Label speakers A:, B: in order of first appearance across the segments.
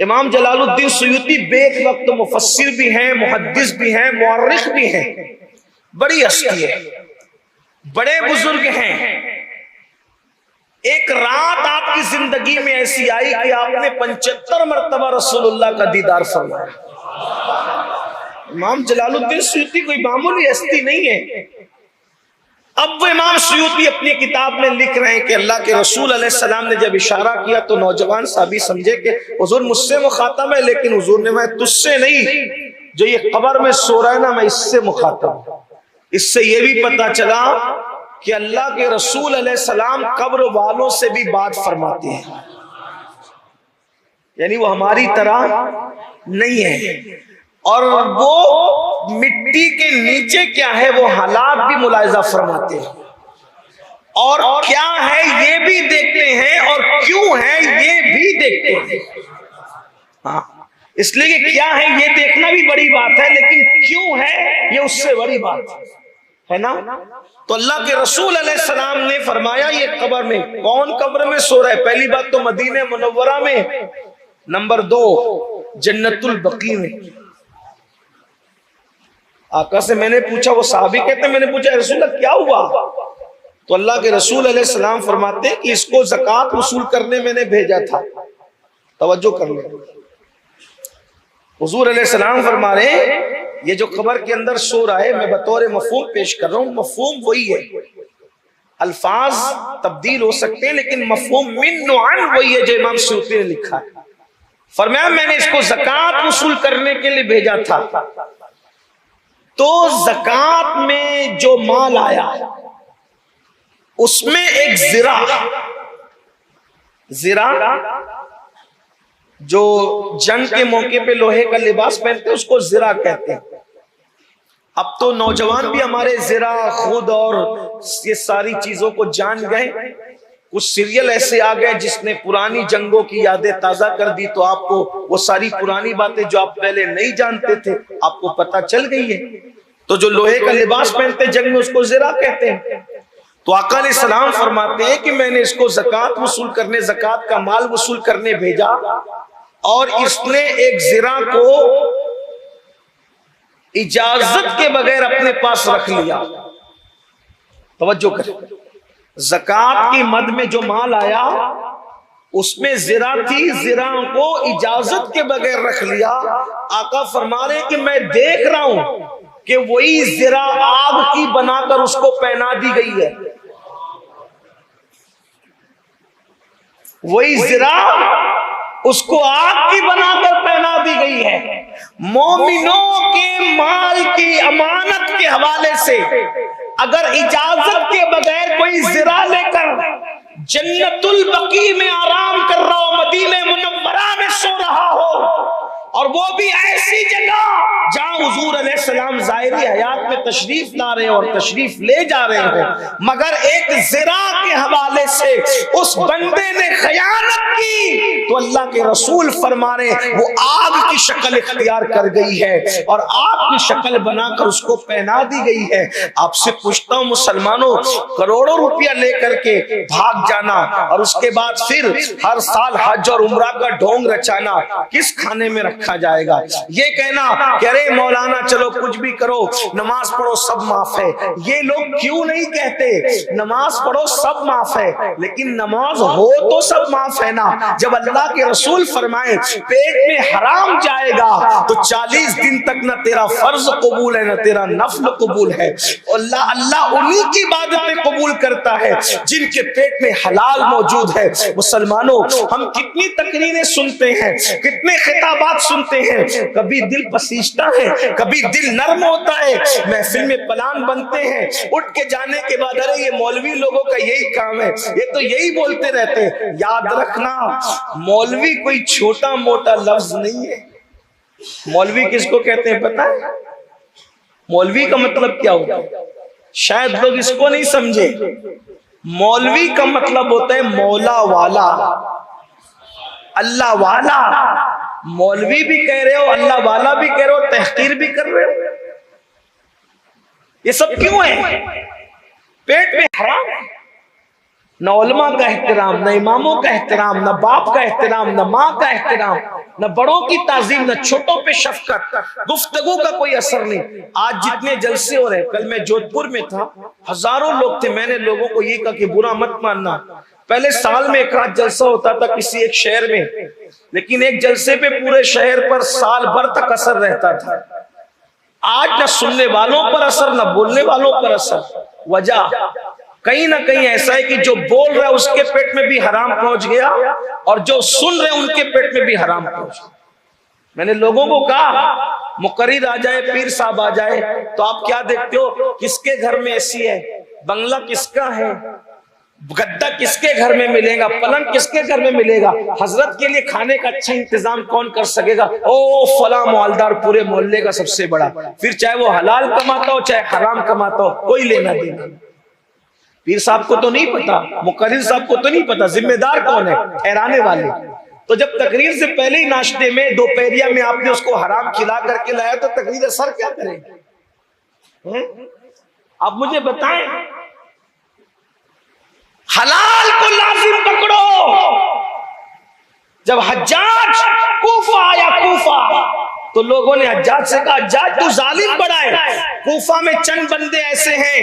A: امام جلال الدین سیوطی بے وقت مفسر بھی ہیں، محدث بھی ہیں، مورخ بھی ہیں، بڑی ہستی ہے، بڑے بزرگ ہیں۔ ایک رات آپ کی زندگی میں ایسی آئی کہ آپ نے 75 مرتبہ رسول اللہ کا دیدار فرمایا۔ امام جلال الدین سیوطی کوئی معمولی ہستی نہیں ہے۔ اب وہ امام سیوطی اپنی کتاب میں لکھ رہے ہیں کہ اللہ کے رسول علیہ السلام نے جب اشارہ کیا تو نوجوان صحابی سمجھے کہ حضور مجھ سے مخاطب ہے، لیکن حضور نے میں تجھ سے نہیں، جو یہ قبر میں سو رہا ہے نا میں اس سے مخاطب ہوں۔ اس سے یہ بھی پتا چلا کہ اللہ کے رسول علیہ السلام قبر والوں سے بھی بات فرماتے ہیں، یعنی وہ ہماری طرح نہیں ہے، اور وہ مٹی کے نیچے کیا ہے وہ حالات بھی ملاحظہ فرماتے ہیں، اور کیا ہے یہ بھی دیکھتے ہیں، اور کیوں ہے یہ بھی دیکھتے ہیں۔ ہاں، اس لیے کہ کیا ہے یہ دیکھنا بھی بڑی بات ہے، لیکن کیوں ہے یہ اس سے بڑی بات ہے نا۔ تو اللہ کے رسول علیہ السلام نے فرمایا یہ قبر میں کون قبر میں سو رہا ہے؟ پہلی بات تو مدینہ منورہ میں، نمبر 2 جنت البقیع میں۔ آقا سے میں نے پوچھا، وہ صحابی کہتے ہیں میں نے پوچھا رسول اللہ کیا ہوا؟ تو اللہ کے رسول علیہ السلام فرماتے ہیں کہ اس کو زکوٰۃ وصول کرنے میں نے بھیجا تھا۔ توجہ کر لیں، حضور علیہ السلام فرما رہے ہیں یہ جو قبر کے اندر سو رہا ہے، میں بطور مفہوم پیش کر رہا ہوں، مفہوم وہی ہے، الفاظ تبدیل ہو سکتے ہیں لیکن مفہوم من عن وہی ہے جو امام سیوطی نے لکھا ہے۔ فرمایا میں نے اس کو زکوٰۃ وصول کرنے کے لیے بھیجا تھا، تو زکوٰۃ میں جو مال آیا اس میں ایک زرہ جو جنگ کے موقع پہ لوہے کا لباس پہنتے ہیں اس کو زرہ کہتے ہیں۔ اب تو نوجوان بھی ہمارے زرہ خود اور یہ ساری چیزوں کو جان گئے، کچھ سیریل ایسے آ گئے جس نے پرانی جنگوں کی یادیں تازہ کر دی، تو آپ کو وہ ساری پرانی باتیں جو آپ پہلے نہیں جانتے تھے آپ کو پتہ چل گئی ہے۔ تو جو لوہے کا لباس پہنتے جنگ میں اس کو زرہ کہتے ہیں۔ تو آقا علیہ السلام فرماتے ہیں کہ میں نے اس کو زکوٰۃ وصول کرنے، زکوٰۃ کا مال وصول کرنے بھیجا، اور اس نے ایک زرہ کو اجازت کے بغیر اپنے پاس رکھ لیا۔ توجہ کریں، زکوٰۃ کی مد میں جو مال آیا اس میں زرہ تھی، زرہ کو اجازت کے بغیر رکھ لیا۔ آقا فرما رہے کہ میں دیکھ رہا ہوں کہ وہی زرہ آگ کی بنا کر اس کو پہنا دی گئی ہے، وہی زرہ اس کو آگ کی بنا کر پہنا دی گئی ہے۔ مومنوں کے مال کی امانت کے حوالے سے اگر اجازت کے بغیر کوئی زرہ لے کر جنت البقیع میں آرام کر رہا ہو، مدینہ منورہ میں سو رہا ہو، اور وہ بھی ایسی جگہ جہاں حضور علیہ السلام ظاہری حیات میں تشریف لا رہے ہیں اور تشریف لے جا رہے ہیں، مگر ایک زرہ کے حوالے سے اس بندے نے خیانت کی، تو اللہ کے رسول فرما رہے ہیں وہ آگ کی شکل اختیار کر گئی ہے اور آگ کی شکل بنا کر اس کو پہنا دی گئی ہے۔ آپ سے پوچھتا ہوں مسلمانوں، کروڑوں روپیہ لے کر کے بھاگ جانا اور اس کے بعد پھر ہر سال حج اور عمرہ کا ڈھونگ رچانا کس کھانے میں رکھا جائے گا؟ یہ کہنا کہ ارے مولانا چلو کچھ بھی کرو، نماز پڑھو سب معاف ہے، یہ لوگ کیوں نہیں کہتے نماز پڑھو سب معاف ہے؟ لیکن نماز ہو تو سب معاف ہے نا۔ جب اللہ کے رسول فرمائے پیٹ میں حرام جائے گا تو 40 دن تک نہ تیرا فرض قبول ہے نہ تیرا نفل قبول ہے۔ اللہ انہی کی عبادتیں قبول کرتا ہے جن کے پیٹ میں حلال موجود ہے۔ مسلمانوں، ہم کتنی تقریریں سنتے ہیں، کتنے خطابات سنتے ہیں، کبھی دل پسیجتا ہے، کبھی دل نرم ہوتا ہے، محفل میں پلان بنتے ہیں، اٹھ کے جانے کے بعد ارے یہ مولوی لوگوں کا یہی کام ہے، یہ تو یہی بولتے رہتے ہیں۔ یاد رکھنا مولوی کوئی چھوٹا موٹا لفظ نہیں ہے۔ مولوی کس کو کہتے ہیں پتہ ہے؟ مولوی کا مطلب کیا ہوتا ہے؟ شاید لوگ اس کو نہیں سمجھے۔ مولوی کا مطلب ہوتا ہے مولا والا، اللہ والا۔ مولوی بھی کہہ رہے ہو، اللہ والا بھی کہہ رہے ہو، تحقیر بھی کر رہے ہو۔ یہ سب کیوں ہے؟ پیٹ میں حرام ہے، نہ علماء کا احترام، نہ اماموں کا احترام، نہ باپ کا احترام، نہ ماں کا احترام، نہ بڑوں کی تعظیم، نہ چھوٹوں پہ شفقت، گفتگو کا کوئی اثر نہیں۔ آج جتنے جلسے ہو رہے، کل میں جودھ پور میں تھا، ہزاروں لوگ تھے، میں نے لوگوں کو یہ کہا کہ برا مت ماننا، پہلے سال میں ایک آدھ جلسہ ہوتا تھا کسی ایک شہر میں، لیکن ایک جلسے پہ پورے شہر پر سال بھر تک اثر رہتا تھا۔ آج نہ سننے والوں پر اثر، نہ بولنے والوں پر اثر۔ وجہ کہیں نہ کہیں ایسا ہے کہ جو بول رہا ہے اس کے پیٹ میں بھی حرام پہنچ گیا، اور جو سن رہے ان کے پیٹ میں بھی حرام پہنچ گیا۔ میں نے لوگوں کو کہا مقرر آ جائے، پیر صاحب آ جائے تو آپ کیا دیکھتے ہو؟ کس کے گھر میں ایسی ہے؟ بنگلہ کس کا ہے؟ گدا کس کے گھر میں ملے گا؟ پلنگ کس کے گھر میں ملے گا؟ حضرت کے لیے کھانے کا اچھا انتظام کون کر سکے گا؟ او فلاں مالدار پورے محلے کا سب سے بڑا، پھر چاہے وہ حلال کماتا ہو چاہے حرام کماتا ہو، کوئی لینا دینا۔ پیر صاحب کو تو نہیں پتا، مقرر صاحب کو تو نہیں پتا ذمہ دار کون ہے؟ ٹھہرانے والے۔ تو جب تقریر سے پہلے ہی ناشتے میں دوپہریہ میں آپ نے اس کو حرام کھلا کر کے لایا تو تقریر اثر کیا کرے؟ آپ مجھے بتائیں، حلال کو لازم پکڑو۔ جب حجاج کوفہ آیا، کوفہ، تو لوگوں نے حجاج سے کہا حجاج تو ظالم بڑا ہے، کوفہ میں چند بندے ایسے ہیں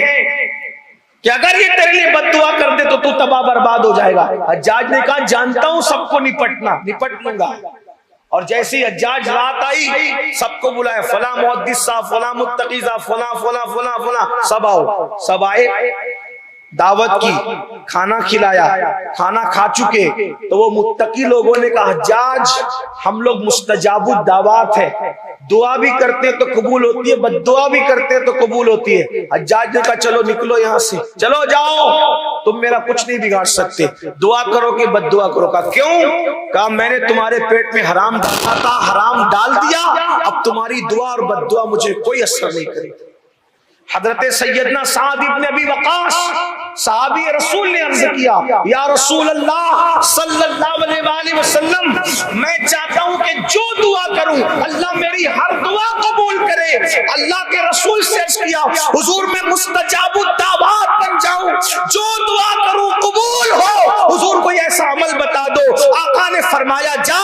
A: کہ اگر یہ تیرے لیے بد دعا کر دے تو تو تباہ برباد ہو جائے گا۔ حجاج نے کہا جانتا ہوں سب کو نپٹ لوں گا۔ اور جیسی حجاج رات آئی، سب کو بلایا، فلاں محدث صاحب، فلاں متقی صاحب، فلاں فلاں فلاں فلاں، سب آؤ۔ سب آئے، دعوت کی، کھانا کھلایا، کھانا کھا چکے تو وہ متقی لوگوں نے کہا حجاج ہم لوگ مستجاب الدعوات ہے، دعا بھی کرتے ہیں تو قبول ہوتی ہے، بد دعا بھی کرتے ہیں تو قبول ہوتی ہے۔ حجاج نے کہا چلو نکلو یہاں سے، چلو جاؤ، تم میرا کچھ نہیں بگاڑ سکتے، دعا کرو کہ بد دعا کرو۔ کہا کیوں؟ کہا میں نے تمہارے پیٹ میں حرام ڈالا تھا، حرام ڈال دیا، اب تمہاری دعا اور بد دعا مجھے کوئی اثر نہیں کرے۔ حضرت سیدنا سعد ابن ابی وقاص صحابی رسول نے عرض کیا یا رسول اللہ صلی اللہ علیہ وآلہ وسلم، میں چاہتا ہوں کہ جو دعا کروں اللہ میری ہر دعا قبول کرے۔ اللہ کے رسول سے عرض کیا حضور میں مستجاب الدعوات بن جاؤں، جو دعا کروں قبول ہو، حضور کوئی ایسا عمل بتا دو۔ آقا نے فرمایا جا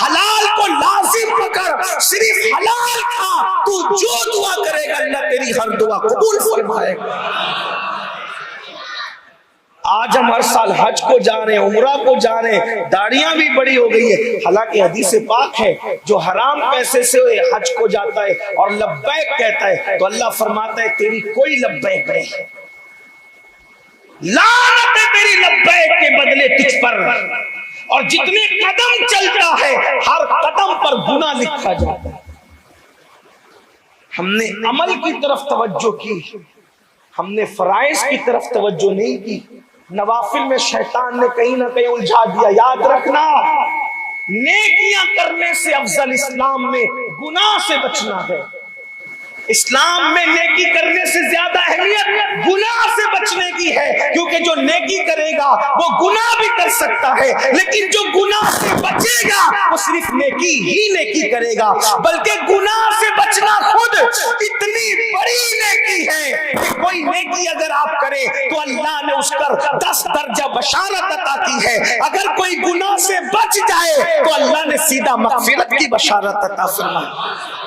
A: حلال کو لازم پکڑ، صرف حلال کھا، تو جو دعا کرے گا اللہ تیری ہر دعا قبول فرمائے گا۔ آج ہم ہر سال حج کو جا رہے ہیں، عمرہ کو جا رہے ہیں، داڑیاں بھی بڑی ہو گئی ہے، حالانکہ حدیث پاک ہے جو حرام پیسے سے حج کو جاتا ہے اور لبیک کہتا ہے تو اللہ فرماتا ہے تیری کوئی لبیک نہیں، لعنت ہے تیری لبیک کے بدلے تجھ پر، اور جتنے قدم چلتا ہے ہر قدم پر گناہ لکھا جاتا ہے۔ ہم نے عمل کی طرف توجہ کی، ہم نے فرائض کی طرف توجہ نہیں کی، نوافل میں شیطان نے کہیں نہ کہیں الجھا دیا۔ یاد رکھنا نیکیاں کرنے سے افضل اسلام میں گناہ سے بچنا ہے۔ اسلام میں نیکی کرنے سے زیادہ اہمیت گناہ سے بچنے کی ہے، کیونکہ جو نیکی کرے گا وہ گناہ بھی کر سکتا ہے، لیکن جو گناہ سے بچے گا وہ صرف نیکی ہی نیکی کرے گا، بلکہ گناہ سے بچنا خود اتنی بڑی نیکی ہے کہ کوئی نیکی اگر آپ کریں تو اللہ نے اس پر 10 درجہ بشارت عطا کی ہے، اگر کوئی گناہ سے بچ جائے تو اللہ نے سیدھا مغفرت کی بشارت عطا فرمائی۔